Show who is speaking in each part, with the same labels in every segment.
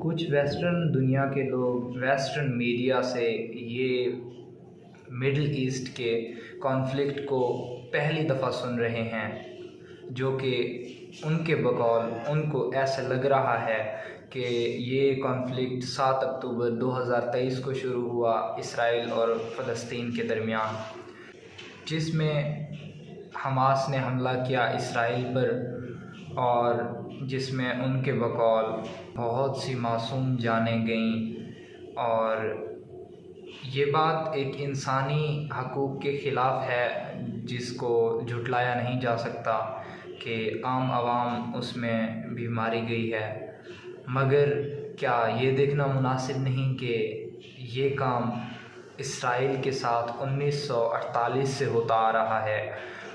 Speaker 1: کچھ ویسٹرن دنیا کے لوگ ویسٹرن میڈیا سے یہ مڈل ایسٹ کے کانفلکٹ کو پہلی دفعہ سن رہے ہیں، جو کہ ان کے بقول ان کو ایسا لگ رہا ہے کہ یہ کانفلکٹ 7 اکتوبر 2023 کو شروع ہوا اسرائیل اور فلسطین کے درمیان، جس میں حماس نے حملہ کیا اسرائیل پر، اور جس میں ان کے بقول بہت سی معصوم جانیں گئیں، اور یہ بات ایک انسانی حقوق کے خلاف ہے جس کو جھٹلایا نہیں جا سکتا کہ عام عوام اس میں بھی ماری گئی ہے۔ مگر کیا یہ دیکھنا مناسب نہیں کہ یہ کام اسرائیل کے ساتھ 1948 سے ہوتا آ رہا ہے،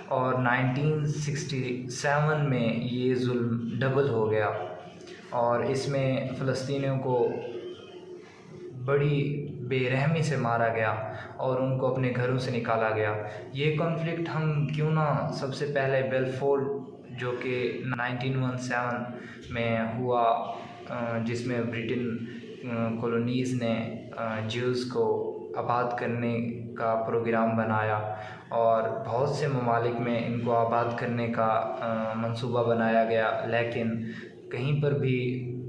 Speaker 1: اور 1967 میں یہ ظلم ڈبل ہو گیا، اور اس میں فلسطینیوں کو بڑی بے رحمی سے مارا گیا اور ان کو اپنے گھروں سے نکالا گیا۔ یہ کانفلکٹ ہم کیوں نہ سب سے پہلے بیلفور جو کہ 1917 میں ہوا، جس میں برٹن کالونیز نے جیوز کو آباد کرنے کا پروگرام بنایا، اور بہت سے ممالک میں ان کو آباد کرنے کا منصوبہ بنایا گیا، لیکن کہیں پر بھی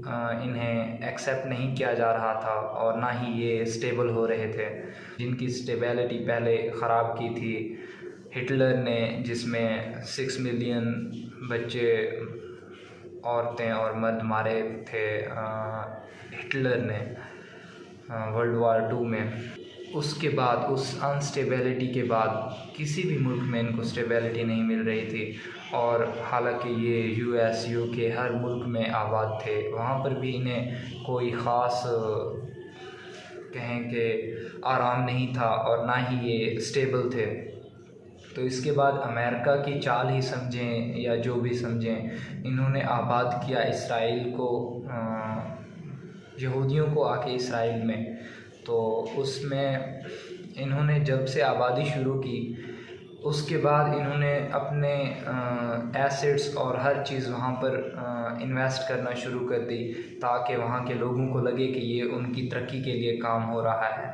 Speaker 1: انہیں ایکسیپٹ نہیں کیا جا رہا تھا، اور نہ ہی یہ اسٹیبل ہو رہے تھے، جن کی اسٹیبلٹی پہلے خراب کی تھی ہٹلر نے، جس میں 6 ملین بچے، عورتیں اور مرد مارے تھے ہٹلر نے ورلڈ وار 2 میں۔ اس کے بعد اس انسٹیبلٹی کے بعد کسی بھی ملک میں ان کو اسٹیبلٹی نہیں مل رہی تھی، اور حالانکہ یہ یو ایس یو کے ہر ملک میں آباد تھے، وہاں پر بھی انہیں کوئی خاص کہیں کہ آرام نہیں تھا، اور نہ ہی یہ اسٹیبل تھے۔ تو اس کے بعد امریکہ کی چال ہی سمجھیں یا جو بھی سمجھیں، انہوں نے آباد کیا اسرائیل کو، یہودیوں کو آ کے اسرائیل میں۔ تو اس میں انہوں نے جب سے آبادی شروع کی، اس کے بعد انہوں نے اپنے ایسٹس اور ہر چیز وہاں پر انویسٹ کرنا شروع کر دی، تاکہ وہاں کے لوگوں کو لگے کہ یہ ان کی ترقی کے لیے کام ہو رہا ہے۔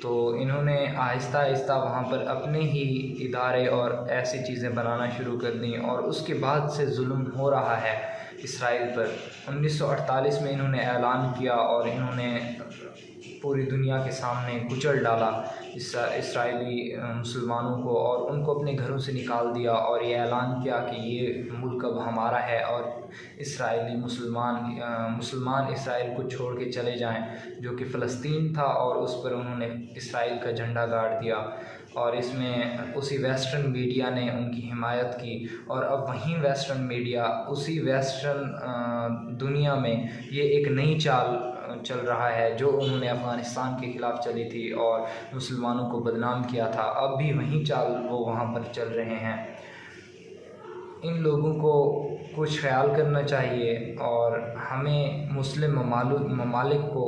Speaker 1: تو انہوں نے آہستہ آہستہ وہاں پر اپنے ہی ادارے اور ایسی چیزیں بنانا شروع کر دیں، اور اس کے بعد سے ظلم ہو رہا ہے اسرائیل پر۔ 1948 میں انہوں نے اعلان کیا، اور انہوں نے پوری دنیا کے سامنے کچل ڈالا اسرائیلی مسلمانوں کو، اور ان کو اپنے گھروں سے نکال دیا، اور یہ اعلان کیا کہ یہ ملک اب ہمارا ہے، اور اسرائیلی مسلمان اسرائیل کو چھوڑ کے چلے جائیں، جو کہ فلسطین تھا، اور اس پر انہوں نے اسرائیل کا جھنڈا گاڑ دیا، اور اس میں اسی ویسٹرن میڈیا نے ان کی حمایت کی، اور اب وہیں ویسٹرن میڈیا اسی ویسٹرن دنیا میں یہ ایک نئی چال چل رہا ہے جو انہوں نے افغانستان کے خلاف چلی تھی اور مسلمانوں کو بدنام کیا تھا، اب بھی وہیں چال وہ وہاں پر چل رہے ہیں۔ ان لوگوں کو کچھ خیال کرنا چاہیے، اور ہمیں مسلم ممالک کو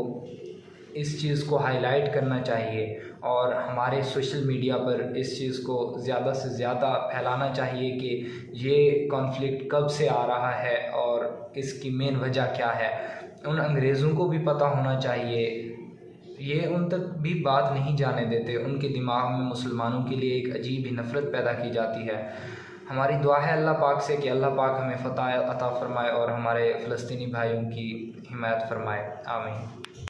Speaker 1: اس چیز کو ہائی لائٹ کرنا چاہیے، اور ہمارے سوشل میڈیا پر اس چیز کو زیادہ سے زیادہ پھیلانا چاہیے کہ یہ کانفلکٹ کب سے آ رہا ہے اور اس کی مین وجہ کیا ہے۔ ان انگریزوں کو بھی پتہ ہونا چاہیے، یہ ان تک بھی بات نہیں جانے دیتے، ان کے دماغ میں مسلمانوں کے لیے ایک عجیب ہی نفرت پیدا کی جاتی ہے۔ ہماری دعا ہے اللہ پاک سے کہ اللہ پاک ہمیں فتح عطا فرمائے اور ہمارے فلسطینی بھائیوں کی حمایت فرمائے، آمین۔